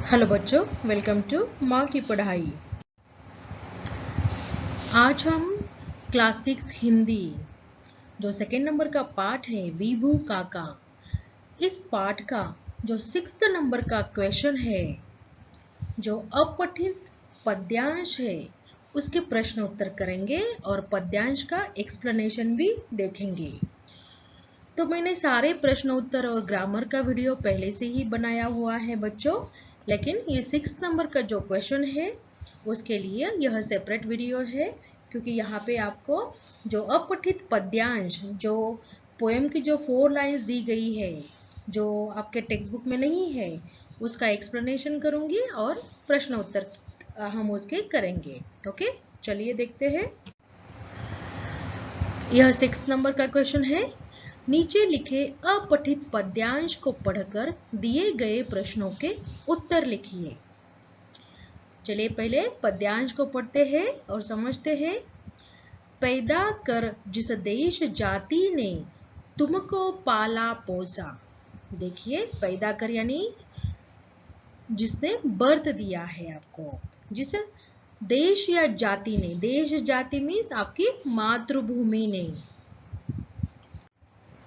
Hello बच्चों, welcome to माँ की पढ़ाई। आज हम क्लास 6 हिंदी जो सेकेंड नंबर का पाठ है विभू काका, इस पाठ का जो 6th नंबर का क्वेश्चन है, जो अपठित पद्यांश है, उसके प्रश्न उत्तर करेंगे और पद्यांश का एक्सप्लेनेशन भी देखेंगे। तो मैंने सारे प्रश्न उत्तर और ग्रामर का वीडियो पहले से ही बनाया हुआ है बच्चों, लेकिन ये 6 नंबर का जो क्वेश्चन है उसके लिए यह सेपरेट वीडियो है, क्योंकि यहाँ पे आपको जो अपठित पद्यांश, जो पोएम की जो 4 लाइंस दी गई है, जो आपके टेक्स्ट बुक में नहीं है, उसका एक्सप्लेनेशन करूंगी और प्रश्न उत्तर हम उसके करेंगे। ओके, चलिए देखते हैं। यह 6 नंबर का क्वेश्चन है। नीचे लिखे अपठित पद्यांश को पढ़कर दिए गए प्रश्नों के उत्तर लिखिए। चलिए पहले पद्यांश को पढ़ते हैं और समझते हैं। पैदा कर जिस देश जाति ने तुमको पाला पोसा। देखिए, पैदा कर यानी जिसने बर्थ दिया है आपको, जिस देश या जाति ने, देश जाति मीन्स आपकी मातृभूमि ने,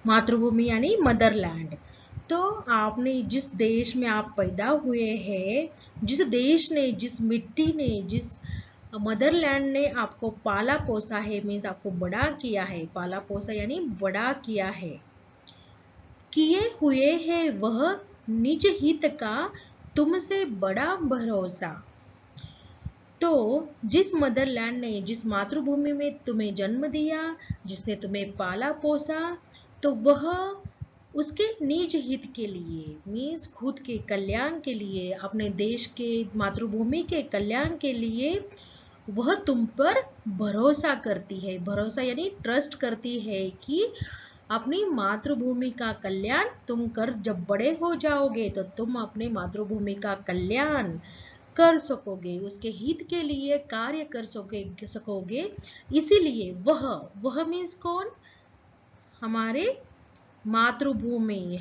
मातृभूमि यानी मदरलैंड। तो आपने जिस देश में आप पैदा हुए हैं, जिस देश ने, जिस मिट्टी ने, जिस मदरलैंड ने आपको पाला पोसा है, मीन्स आपको बड़ा किया है, पाला पोसा यानी बड़ा किया है, किए हुए है वह निज हित का तुमसे बड़ा भरोसा। तो जिस मदरलैंड ने, जिस मातृभूमि में तुम्हें जन्म दिया, जिसने तुम्हें पाला पोसा, तो वह उसके निज हित के लिए, मीन्स खुद के कल्याण के लिए, अपने देश के, मातृभूमि के कल्याण के लिए वह तुम पर भरोसा करती है। भरोसा यानी ट्रस्ट करती है कि अपनी मातृभूमि का कल्याण तुम कर, जब बड़े हो जाओगे तो तुम अपने मातृभूमि का कल्याण कर सकोगे, उसके हित के लिए कार्य कर सकोगे। इसीलिए वह मीन्स कौन? हमारे मातृभूमि,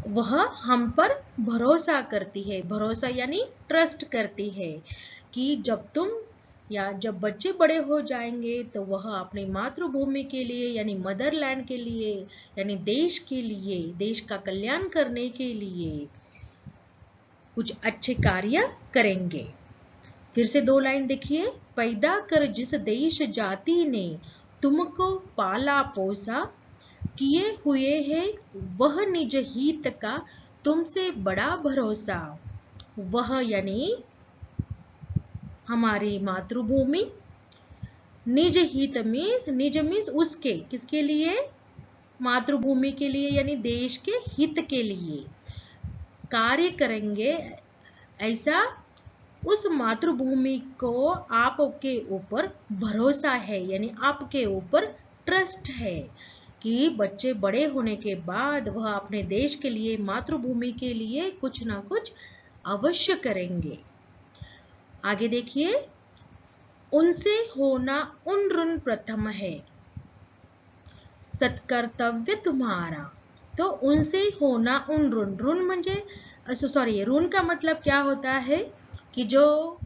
वह हम पर भरोसा करती है। भरोसा यानी ट्रस्ट करती है कि जब तुम या जब बच्चे बड़े हो जाएंगे तो वह अपनी मातृभूमि के लिए यानी मदरलैंड के लिए, यानी देश के लिए, देश का कल्याण करने के लिए कुछ अच्छे कार्य करेंगे। फिर से 2 लाइन देखिए। पैदा कर जिस देश जाति ने तुमको पाला पोसा, किए हुए है वह निज हित का तुमसे बड़ा भरोसा। वह यानी हमारी मातृभूमि, निज हित मीन्स उसके, किसके लिए? मातृभूमि के लिए यानी देश के हित के लिए कार्य करेंगे। ऐसा उस मातृभूमि को आपके ऊपर भरोसा है, यानी आपके ऊपर ट्रस्ट है कि बच्चे बड़े होने के बाद वह अपने देश के लिए, मातृभूमि के लिए कुछ ना कुछ अवश्य करेंगे। आगे देखिए। उनसे होना उन ऋण प्रथम है, सत्कर्तव्य तुम्हारा। तो उनसे होना उन ऋण, ऋण म्हणजे सॉरी, ऋण का मतलब क्या होता है कि जो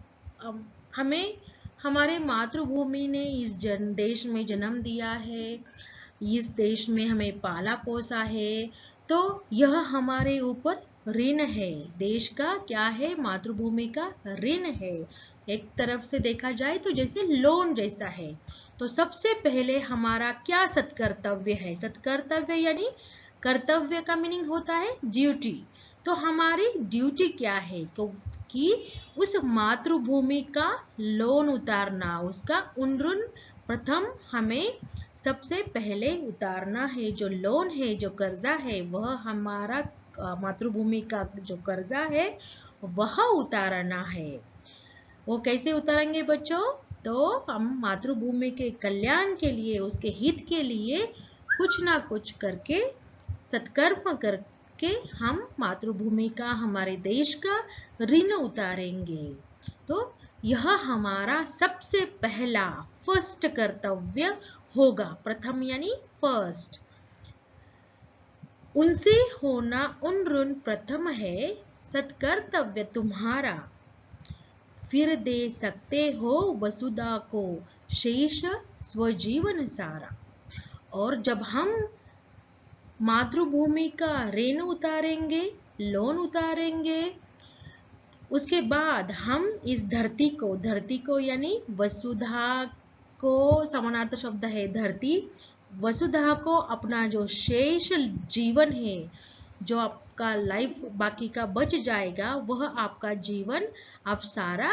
हमें हमारे मातृभूमि ने इस देश में जन्म दिया है, इस देश में हमें पाला पोसा है, तो यह हमारे ऊपर ऋण है। देश का क्या है? मातृभूमि का ऋण है। एक तरफ से देखा जाए तो जैसे लोन जैसा है। तो सबसे पहले हमारा क्या सत्कर्तव्य है? सत्कर्तव्य यानी कर्तव्य का मीनिंग होता है ड्यूटी। तो हमारी ड्यूटी क्या है कि उस मातृभूमि का लोन उतारना, उसका उन ऋण प्रथम हमें सबसे पहले उतारना है। जो लोन है, जो कर्जा है, वह हमारा मातृभूमि का जो कर्जा है वह उतारना है। वो कैसे उतारेंगे बच्चों? तो हम मातृभूमि के कल्याण के लिए, उसके हित के लिए कुछ ना कुछ करके, सत्कर्म करके हम मातृभूमि का, हमारे देश का ऋण उतारेंगे। तो यह हमारा सबसे पहला फर्स्ट कर्तव्य होगा। प्रथम यानी फर्स्ट। उनसे होना उन ऋण प्रथम है, सत्कर्तव्य तुम्हारा, फिर दे सकते हो वसुधा को शेष स्वजीवन सारा। और जब हम मातृभूमि का ऋण उतारेंगे, लोन उतारेंगे, उसके बाद हम इस धरती को यानी वसुधा को, समानार्थक शब्द है धरती, वसुधा को अपना जो शेष जीवन है, जो आपका लाइफ बाकी का बच जाएगा, वह आपका जीवन आप सारा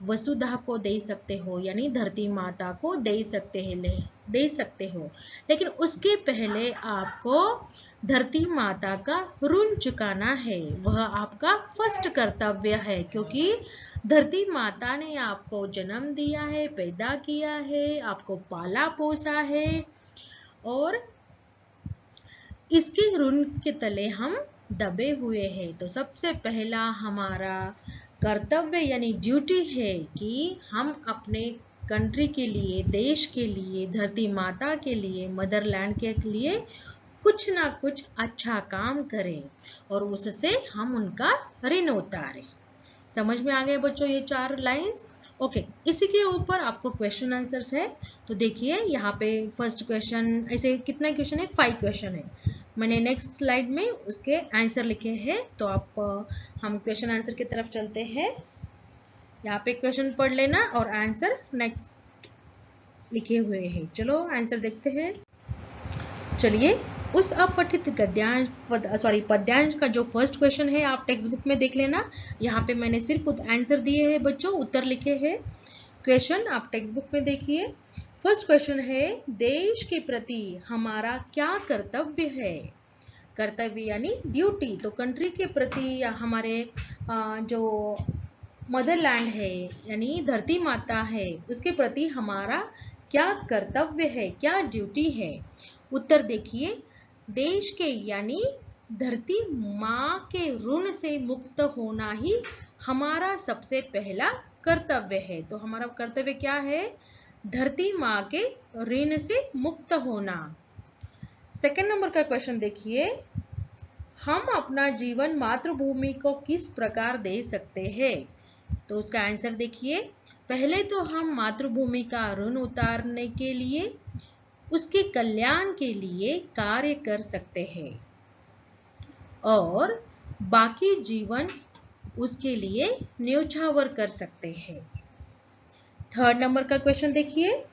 वसुधा को दे सकते हो, यानी धरती माता को दे सकते हो। लेकिन उसके पहले आपको धरती माता का ऋण चुकाना है, वह आपका फर्स्ट कर्तव्य है, क्योंकि धरती माता ने आपको जन्म दिया है, पैदा किया है, आपको पाला पोसा है, और इसके ऋण के तले हम दबे हुए हैं। तो सबसे पहला हमारा कर्तव्य यानी ड्यूटी है कि हम अपने कंट्री के लिए, देश के लिए, धरती माता के लिए, मदरलैंड के लिए कुछ ना कुछ अच्छा काम करें और उससे हम उनका ऋण उतारें। समझ में आ गए बच्चों ये 4 लाइंस? ओके, इसी के ऊपर आपको क्वेश्चन आंसर्स है। तो देखिए यहाँ पे फर्स्ट क्वेश्चन, ऐसे कितना क्वेश्चन है? 5 क्वेश्चन है। मैंने नेक्स्ट स्लाइड में उसके आंसर लिखे हैं, तो आप हम क्वेश्चन आंसर की तरफ चलते हैं। यहाँ पे क्वेश्चन पढ़ लेना और आंसर नेक्स्ट लिखे हुए हैं। चलो आंसर देखते हैं। चलिए, उस अपठित पद्यांश का जो फर्स्ट क्वेश्चन है आप टेक्स्ट बुक में देख लेना। यहाँ पे मैंने सिर्फ आंसर दिए हैं बच्चों, उत्तर लिखे हैं। क्वेश्चन आप टेक्स्ट बुक में देखिए। फर्स्ट क्वेश्चन है, देश के प्रति हमारा क्या कर्तव्य है? कर्तव्य यानी ड्यूटी। तो कंट्री के प्रति या हमारे जो मदरलैंड है यानी धरती माता है, उसके प्रति हमारा क्या कर्तव्य है, क्या ड्यूटी है? उत्तर देखिए, देश के यानी धरती माँ के ऋण से मुक्त होना ही हमारा सबसे पहला कर्तव्य है। तो हमारा कर्तव्य क्या है? धरती माँ के ऋण से मुक्त होना। सेकंड नंबर का क्वेश्चन देखिए, हम अपना जीवन मातृभूमि को किस प्रकार दे सकते हैं? तो उसका आंसर देखिए। पहले तो हम मातृभूमि का ऋण उतारने के लिए, उसके कल्याण के लिए कार्य कर सकते हैं और बाकी जीवन उसके लिए न्योछावर कर सकते हैं। थर्ड नंबर का क्वेश्चन देखिए,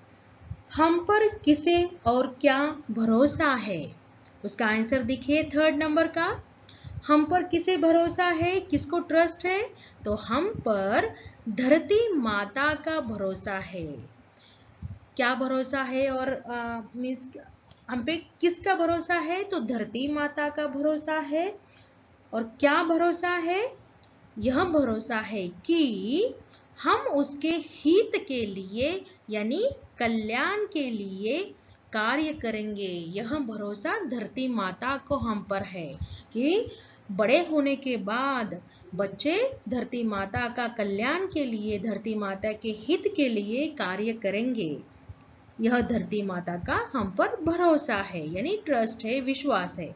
हम पर किसे और क्या भरोसा है? उसका आंसर देखिए थर्ड नंबर का। हम पर किसे भरोसा है, किसको ट्रस्ट है? तो हम पर धरती माता का भरोसा है। क्या भरोसा है? और मीन्स हम पे किसका भरोसा है? तो धरती माता का भरोसा है। और क्या भरोसा है? यह भरोसा है कि हम उसके हित के लिए यानी कल्याण के लिए कार्य करेंगे। यह भरोसा धरती माता को हम पर है कि बड़े होने के बाद बच्चे धरती माता का कल्याण के लिए, धरती माता के हित के लिए कार्य करेंगे। यह धरती माता का हम पर भरोसा है यानी ट्रस्ट है, विश्वास है।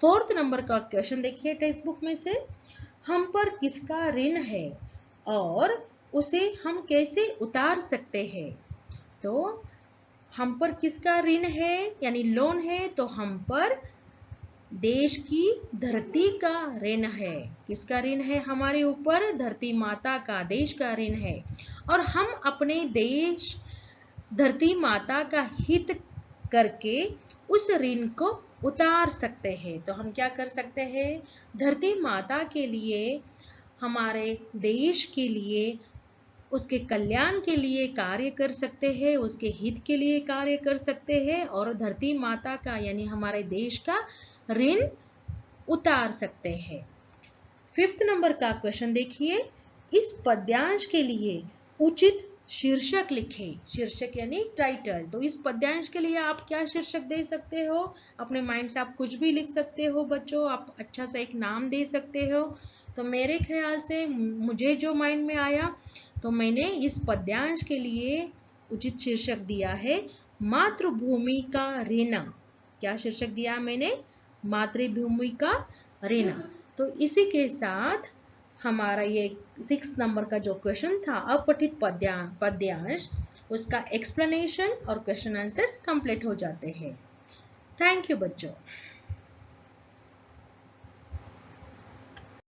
फोर्थ नंबर का क्वेश्चन देखिए टेक्स्ट बुक में से, हम पर किसका ऋण है और उसे हम कैसे उतार सकते हैं? तो हम पर किसका ऋण है यानी लोन है? तो हम पर देश की धरती का ऋण है। किसका ऋण है हमारे ऊपर? धरती माता का, देश का ऋण है। और हम अपने देश धरती माता का हित करके उस ऋण को उतार सकते हैं। तो हम क्या कर सकते हैं? धरती माता के लिए, हमारे देश के लिए, उसके कल्याण के लिए कार्य कर सकते हैं, उसके हित के लिए कार्य कर सकते हैं और धरती माता का यानी हमारे देश का ऋण उतार सकते हैं। फिफ्थ नंबर का क्वेश्चन देखिए, इस पद्यांश के लिए उचित शीर्षक लिखे। शीर्षक यानी टाइटल। तो इस पद्यांश के लिए आप क्या शीर्षक दे सकते हो? अपने माइंड से आप कुछ भी लिख सकते हो बच्चों, आप अच्छा सा एक नाम दे सकते हो। तो मेरे ख्याल से मुझे जो माइंड में आया तो मैंने इस पद्यांश के लिए उचित शीर्षक दिया है मातृभूमि का ऋण। क्या शीर्षक दिया मैंने? मातृभूमि का ऋण। तो इसी के साथ हमारा ये 6 नंबर का जो क्वेश्चन था अपठित पद्यांश, उसका एक्सप्लेनेशन और क्वेश्चन आंसर कंप्लीट हो जाते हैं। थैंक यू बच्चों।